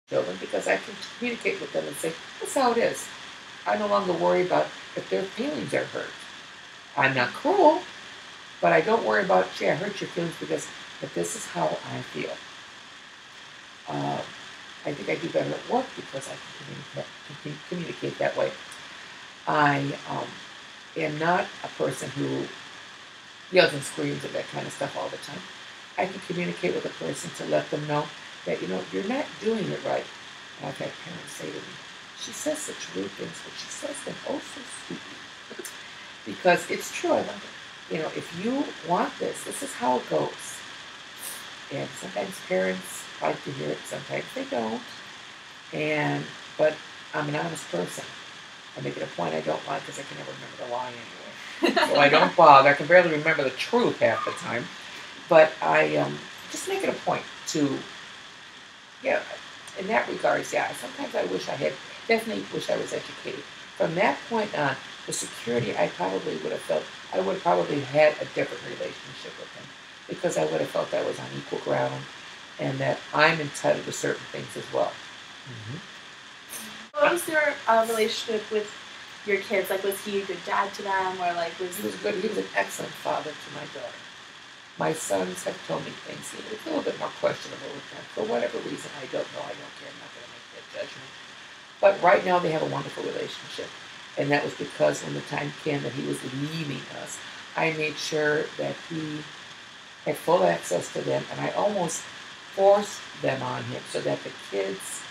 children because I can communicate with them and say, that's how it is. I no longer worry about if their feelings are hurt. I'm not cruel, but I don't worry about, gee, I hurt your feelings because if this is how I feel. Uh, I think I do better at work because I can communicate that way. I am not a person who yells and screams and that kind of stuff all the time. I can communicate with a person to let them know that, you're not doing it right. And I've had parents say to me, she says such rude things, but she says them oh so sweetly. Because it's true, I love it. If you want this, this is how it goes. And sometimes parents like to hear it, sometimes they don't. But I'm an honest person. I make it a point I don't lie because I can never remember the lie anyway. So I don't bother. I can barely remember the truth half the time. But I just make it a point to, yeah, in that regards, yeah, sometimes definitely wish I was educated. From that point on, the security, I would have probably had a different relationship with him because I would have felt I was on equal ground and that I'm entitled to certain things as well. Mm-hmm. What was your relationship with your kids? Like, was he a good dad to them, or like was he was good? He was an excellent father to my daughter. My sons have told me things. It's a little bit more questionable with them for whatever reason. I don't know. I don't care. I'm not going to make that judgment. But right now they have a wonderful relationship, and that was because when the time came that he was leaving us, I made sure that he had full access to them, and I almost forced them on him so that the kids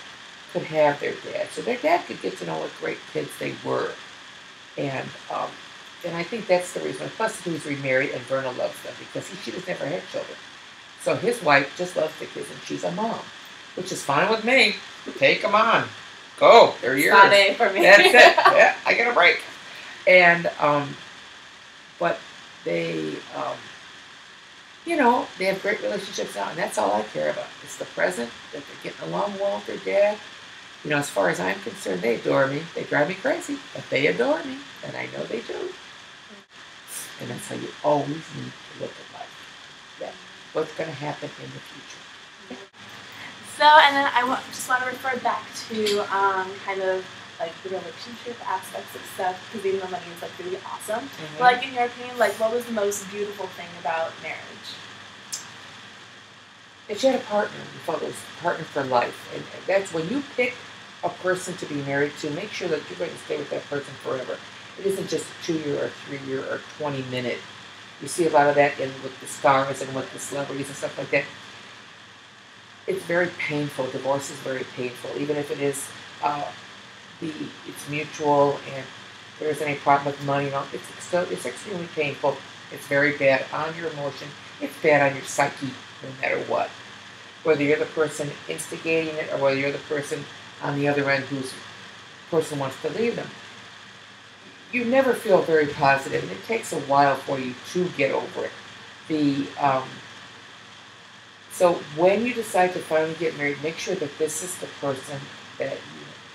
could have their dad, so their dad could get to know what great kids they were, and I think that's the reason. Plus, he was remarried, and Verna loves them because she just never had children. So his wife just loves the kids, and she's a mom, which is fine with me. Take them on, go. They're yours. Not A for me. That's it. Yeah, I get a break. And but they, they have great relationships now, and that's all I care about. It's the present, that they're getting along well with their dad. As far as I'm concerned, they adore me. They drive me crazy, but they adore me, and I know they do. And that's how you always need to look at life. Yeah, what's going to happen in the future. So, and then I just want to refer back to kind of like the relationship aspects of stuff, because even though money is like really awesome, mm-hmm. But like in your opinion, like what was the most beautiful thing about marriage? That you had a partner. You felt it was a partner for life, and that's when you pick a person to be married to. Make sure that you're going to stay with that person forever. It isn't just a 2-year or 3-year or 20-minute. You see a lot of that with the stars and with the celebrities and stuff like that. It's very painful. Divorce is very painful, even if it is it's mutual and there isn't any problem with money. It's extremely painful. It's very bad on your emotion. It's bad on your psyche, no matter what. Whether you're the person instigating it or whether you're the person on the other end who's person wants to leave them. You never feel very positive, and it takes a while for you to get over it. So when you decide to finally get married, make sure that this is the person that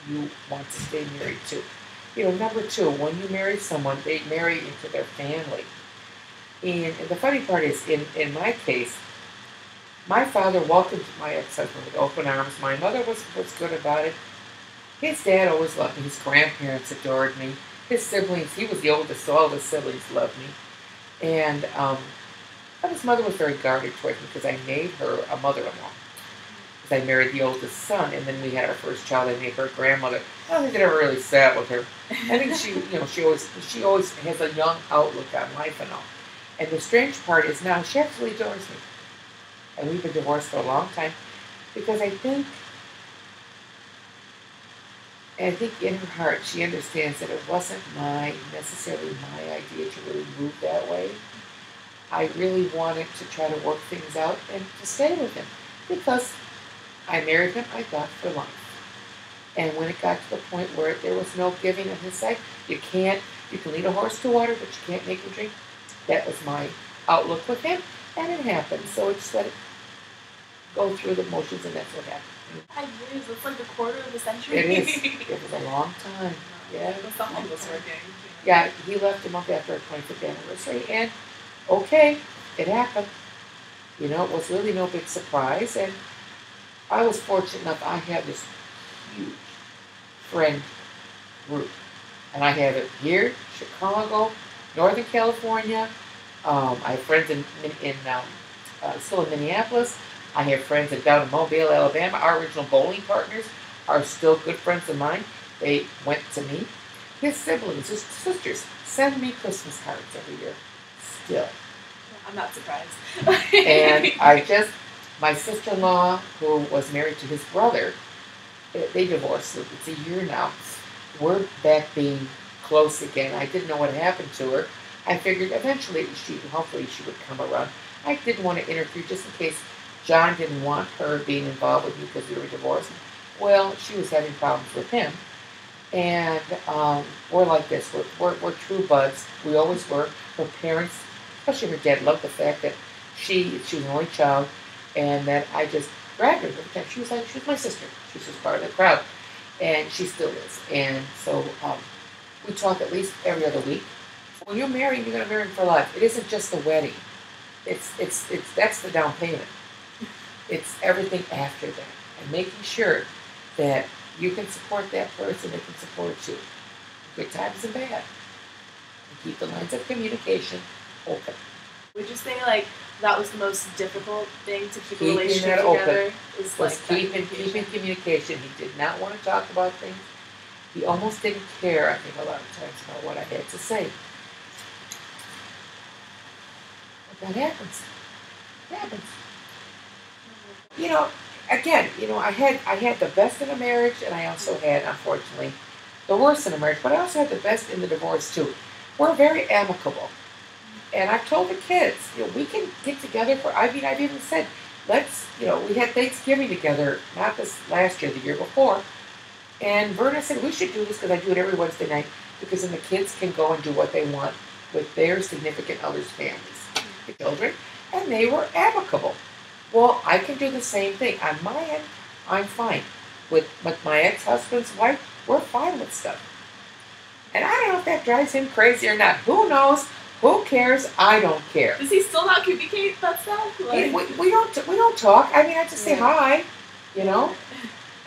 you want to stay married to. Number 2, when you marry someone, they marry into their family. And the funny part is, in my case, my father welcomed my ex-husband with open arms. My mother was good about it. His dad always loved me. His grandparents adored me. His siblings, he was the oldest, so all of his siblings loved me. And but his mother was very guarded towards me because I made her a mother-in-law. Because I married the oldest son, and then we had our first child. I made her a grandmother. I don't think it ever really sat with her. I think she always has a young outlook on life and all. And the strange part is now she absolutely adores me. And we've been divorced for a long time because I think in her heart she understands that it wasn't necessarily my idea to really move that way. I really wanted to try to work things out and to stay with him because I married him, I thought, for life. And when it got to the point where there was no giving on his side, you can lead a horse to water, but you can't make him drink. That was my outlook with him, and it happened. So I just let it go through the motions, and that's what happened. 5 years, that's like a quarter of a century. It is. It was a long time. Yeah. That's not almost working. Yeah, he left a month after our 25th anniversary, and okay, it happened. It was really no big surprise, and I was fortunate enough. I had this huge friend group, and I have it here, Chicago, Northern California. I have friends still in Minneapolis. I have friends down in Mobile, Alabama. Our original bowling partners are still good friends of mine. They went to me. His siblings, his sisters, send me Christmas cards every year. Still. I'm not surprised. And my sister-in-law, who was married to his brother, they divorced. It's a year now. We're back being close again. I didn't know what happened to her. I figured eventually hopefully she would come around. I didn't want to interfere just in case John didn't want her being involved with me because we were divorced. Well, she was having problems with him. And we're like this. We're true buds. We always were. Her parents, especially her dad, loved the fact that she was an only child, and that I just grabbed her every time. She was my sister. She was just part of the crowd, and she still is. And so we talk at least every other week. When you're married, you're going to marry for life. It isn't just the wedding. It's that's the down payment. It's everything after that, and making sure that you can support that person, they can support you. Good times and bad. And keep the lines of communication open. Would you say like that was the most difficult thing to keep a Keeping relationship that together? open Is was like keeping communication. He did not want to talk about things. He almost didn't care, I think, a lot of times about what I had to say. But that happens. It happens. You know, again, I had the best in a marriage, and I also had, unfortunately, the worst in a marriage. But I also had the best in the divorce too. We're very amicable, and I've told the kids, we can get together for. I've even said, let's, we had Thanksgiving together, not this last year, the year before, and Verna said we should do this because I do it every Wednesday night because then the kids can go and do what they want with their significant others' families, the children, and they were amicable. Well, I can do the same thing. On my end, I'm fine. With my ex-husband's wife, we're fine with stuff. And I don't know if that drives him crazy or not. Who knows? Who cares? I don't care. Does he still not communicate that stuff? Like, we don't talk. I mean, I just say hi,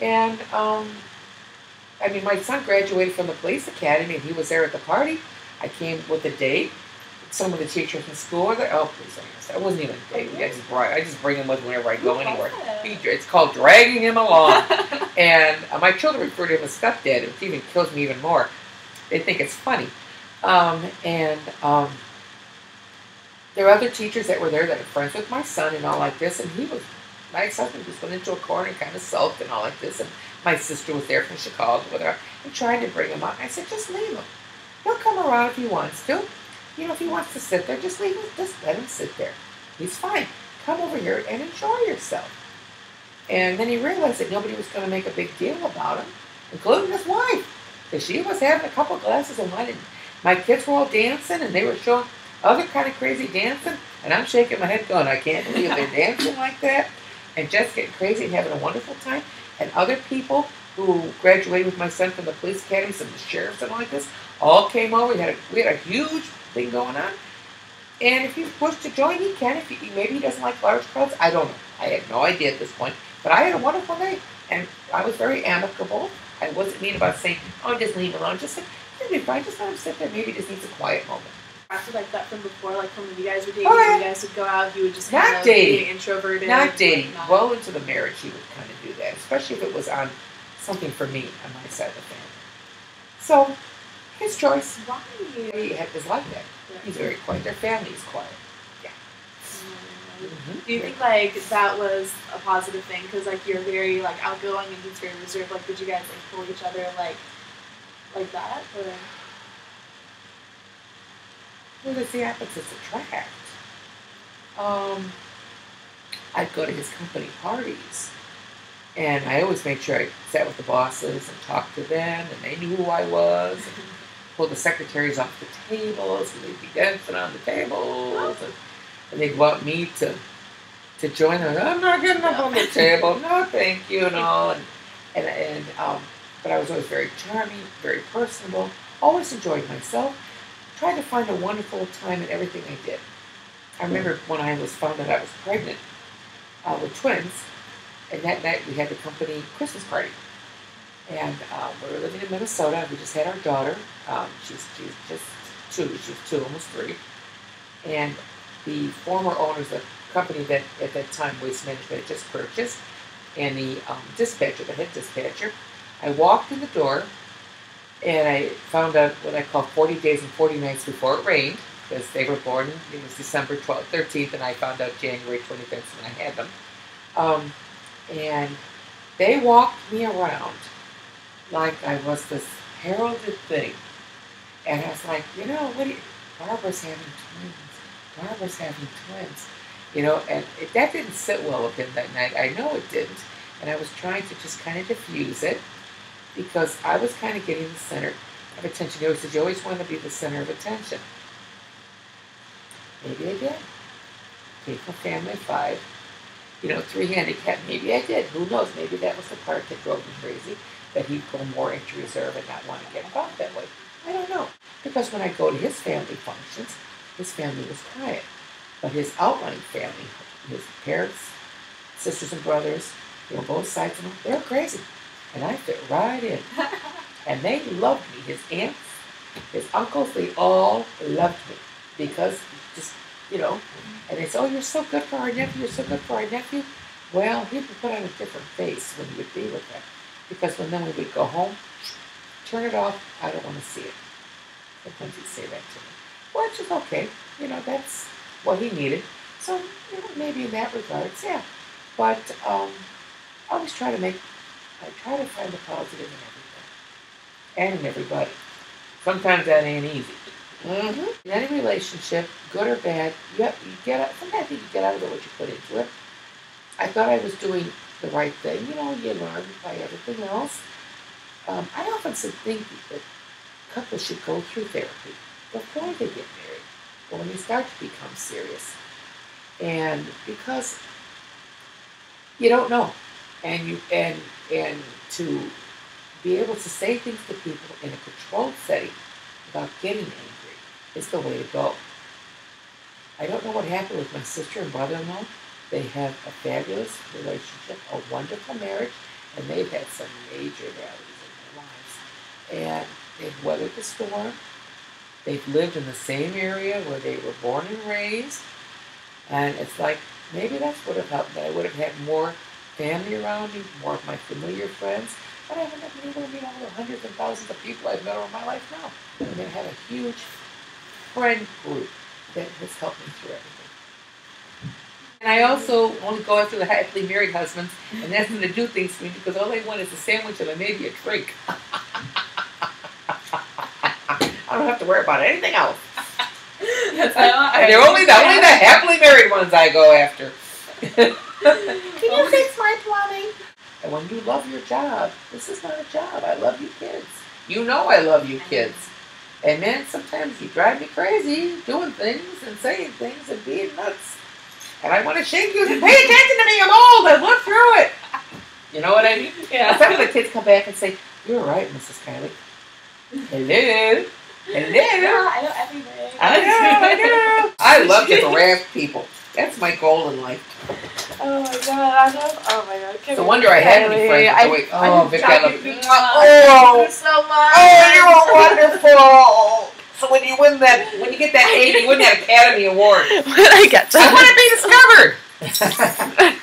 And my son graduated from the police academy, and he was there at the party. I came with a date. Some of the teachers in school were there. Oh, please, that wasn't even a date. I just bring him with whenever I go anywhere. It's called dragging him along. And my children refer to him as stepdad. It even kills me even more. They think it's funny. There were other teachers that were there that are friends with my son and all like this. And my ex-husband just went into a corner and kind of sulked and all like this. And my sister was there from Chicago with her and tried to bring him up. I said, just leave him. He'll come around if he wants to. If he wants to sit there, just leave him. Just let him sit there. He's fine. Come over here and enjoy yourself. And then he realized that nobody was going to make a big deal about him, including his wife, because she was having a couple glasses of wine. And my kids were all dancing, and they were showing other kind of crazy dancing. And I'm shaking my head going, I can't believe they're dancing like that. And just getting crazy and having a wonderful time. And other people who graduated with my son from the police academy, some of the sheriffs and all like this, all came over. We had a huge thing going on. And if he's pushed to join, he can. Maybe he doesn't like large crowds. I don't know. I had no idea at this point. But I had a wonderful night. And I was very amicable. I wasn't mean about saying, just leave him alone. Just like, he'll be fine. Just let him sit there. Maybe he just needs a quiet moment. After like that from before, like from when you guys were dating, you guys would go out, he would just kind of be introverted. Not dating. Well into the marriage, he would kind of do that. Especially if it was on something for me on my side of the family. So, his choice. Why? He is like that. He's very quiet. Their family is quiet. Yeah. Mm-hmm. Do you think like that was a positive thing? Because like you're very like outgoing and he's very reserved. Like, did you guys like pull each other like that? Or? Well, it's the opposites attract. I'd go to his company parties, and I always made sure I sat with the bosses and talked to them, and they knew who I was. And pull the secretaries off the tables, and they'd be dancing on the tables, and they'd want me to join them. I'm not getting up on the table. No, thank you, and all. But I was always very charming, very personable. Always enjoyed myself. Tried to find a wonderful time in everything I did. I remember when I was found out I was pregnant with twins, And that night we had the company Christmas party. And we were living in Minnesota. We just had our daughter. She's just 2. She's 2, almost 3. And the former owners of the company that at that time Waste Management had just purchased, and the dispatcher, the head dispatcher, I walked in the door and I found out what I call 40 days and 40 nights before it rained, because they were born, it was December 12th, 13th, and I found out January 25th when I had them. And they walked me around like I was this heralded thing. And I was like, Barbara's having twins. Barbara's having twins. And that didn't sit well with him that night. I know it didn't. And I was trying to just kind of diffuse it, because I was kind of getting the center of attention. He always said, you always want to be the center of attention. Maybe I did. Came from family of 5. 3 handicapped. Maybe I did. Who knows? Maybe that was the part that drove me crazy, that he'd go more into reserve and not want to get involved that way. I don't know. Because when I go to his family functions, his family was quiet. But his outlying family, his parents, sisters and brothers, they were both sides of him, they were crazy. And I fit right in. And they loved me. His aunts, his uncles, they all loved me. Because and they said, oh, you're so good for our nephew, you're so good for our nephew. Well, he would put on a different face when he would be with them. Because when then we would go home, turn it off, I don't want to see it. Sometimes he'd say that to me. Which is okay. That's what he needed. So, maybe in that regards, yeah. But I always try to find the positive in everything. And in everybody. Sometimes that ain't easy. In any relationship, good or bad, sometimes you get out of it what you put into it. I thought I was doing the right thing. You learn by everything else. I often think that couples should go through therapy before they get married, or when they start to become serious. And because you don't know, and to be able to say things to people in a controlled setting without getting angry is the way to go. I don't know what happened with my sister and brother-in-law. They have a fabulous relationship, a wonderful marriage, and they've had some major rallies in their lives. And they've weathered the storm. They've lived in the same area where they were born and raised. And it's like, maybe that's what would have helped, that I would have had more family around me, more of my familiar friends. But I haven't been able to meet all the hundreds and thousands of people I've met over my life now. And I have a huge friend group that has helped me through everything. And I also only go after the happily married husbands and ask them to do things for me, because all they want is a sandwich and maybe a drink. I don't have to worry about anything else. And they're only the happily married ones I go after. Can you fix my plumbing? And when you love your job, this is not a job. I love you kids. I love you kids. And man, sometimes you drive me crazy doing things and saying things and being nuts. And I want to shake you and pay attention to me. I'm old. I look through it. You know what I mean? Yeah. Some of the kids come back and say, "You're right, Mrs. Kiely." Hello. Hello. Yeah, I know everything. I know. I love to harass people. That's my goal in life. Oh my god, It's a wonder I have any friends. Vic, I love you. Oh, so much. Oh, you're wonderful. So when you get that 80, you win that Academy Award. I want to be discovered.